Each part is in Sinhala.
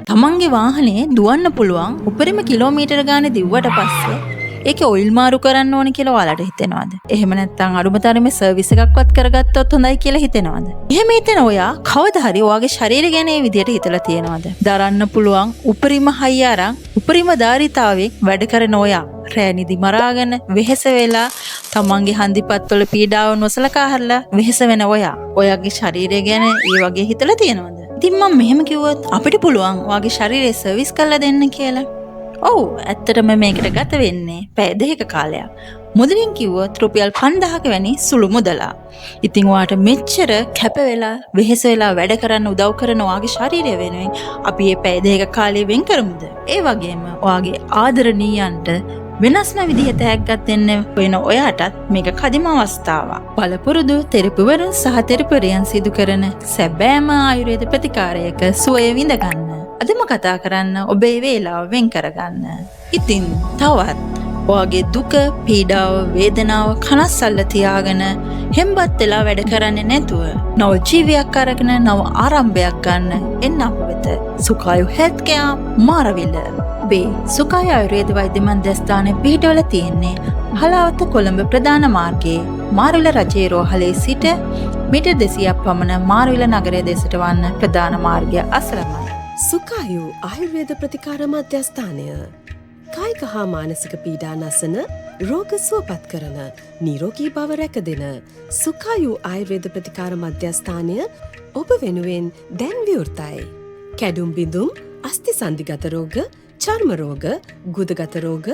තමන්ගේ වාහනේ දුවන්න පුළුවන් උපරිම කිලෝමීටර ගානේ දිව්වට පස්සේ ඒකේ ඔයිල් මාරු කරන්න ඕනේ කියලා ඔයාලට හිතෙනවද? එහෙම නැත්නම් අඩුමතරමේ සර්විස් එකක්වත් කරගත්තොත් හොඳයි කියලා හිතෙනවද? එහෙම හිතෙන ඔයා කවදා හරි ඔයාගේ ශරීරය ගැන මේ විදිහට හිතලා තියෙනවද? දරන්න පුළුවන් උපරිම හයිය අරන් උපරිම ධාරිතාවෙන් වැඩ කරන ඔයා රැනිදි මරාගෙන වෙහෙස වෙලා තමන්ගේ හන්දිපත්වල පීඩාව නොසලකා හරලා වෙහෙස වෙන ඔයාගේ ශරීරය ගැන ඒ වගේ හිතලා තියෙනවද? ඉතින් මම මෙහෙම කිව්වොත් අපිට පුළුවන් ඔයාගේ ශරීරය සර්විස් කරලා දෙන්න කියලා. ඔව් ඇත්තටම මේකට ගත වෙන්නේ පැය දෙකක කාලයක්. මුදලින් කිව්වොත් රුපියල් 5000ක වැනි සුළු මුදලක්. ඉතින් ඔයාට මෙච්චර කැප වෙලා වෙහෙස වෙලා වැඩ කරන්න උදව් කරන ඔයාගේ ශරීරය වෙනුවෙන් අපි මේ පැය දෙකක කාලය වෙන් කරමුද? ඒ වගේම ඔයාගේ ආදරණීයන්ට වෙනස්ම විදිහට තෑග්ගක් දෙන්න වෙන ඔයාටත් මේක කදිම අවස්ථාවක්. පළපුරුදු තෙරපුවරුන් සහ තෙරපුරියන් සිදු කරන සැබෑම ආයුර්වේද ප්‍රතිකාරයක සුවය විඳ ගන්න. අදම කතා කරන්න ඔබේ වේලාව වෙන් කරගන්න. ඉතින් තවත් ඔයාගේ දුක, පීඩාව, වේදනාව කනස්සල්ල තියාගෙන හෙම්බත් වෙලා වැඩ කරන්නේ නැතුව නව ජීවියක් අරගෙන නව ආරම්භයක් ගන්න එන්න අප වෙත. සුඛායු හෙල්ත් කෙයාර් මාරවිල. සුඛායු ආයුර්වේද වෛද්‍ය මධ්‍යස්ථානයේ පිහිටවල තියෙන්නේ හලාවත කොළඹ ප්‍රධාන මාර්ගයේ මාරවිල රජයේ රෝහලේ සිට මීටර් 200ක් පමණ මාරවිල නගරය දෙසට වන්න ප්‍රධාන මාර්ගය අසලමයි. සුඛායු ආයුර්වේද ප්‍රතිකාර මධ්‍යස්ථානය කායික හා මානසික පීඩා නසන, රෝග සුවපත් කරන, නිරෝගී බව රැකදෙන සුඛායු ආයුර්වේද ප්‍රතිකාර මධ්‍යස්ථානය ඔබ වෙනුවෙන් දැන් විවෘතයි. කැඩුම් බිඳුම්, අස්ථි සංධිගත රෝග, චර්ම රෝග, ගුදගත රෝග,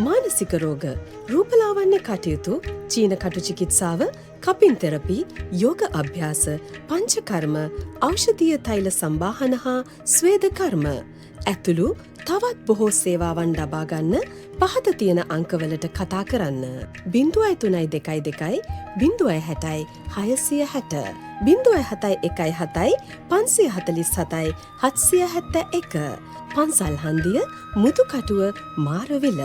මානසික රෝග, රූපලාවන්‍ය කටයුතු, චීන කටු චිකිත්සාව, කපින් තෙරපි, යෝග අභ්‍යාස, පංචකර්ම, ඖෂධීය තෛල සම්බාහන හා ස්වේද කර්ම ඇතුළු තවත් බොහෝ සේවාවන් ලබා ගන්න පහත තියෙන අංකවලට කතා කරන්න. 0322 060 660 0717 547 771 පන්සල් හන්දිය මුදුකටුව මාරවිල.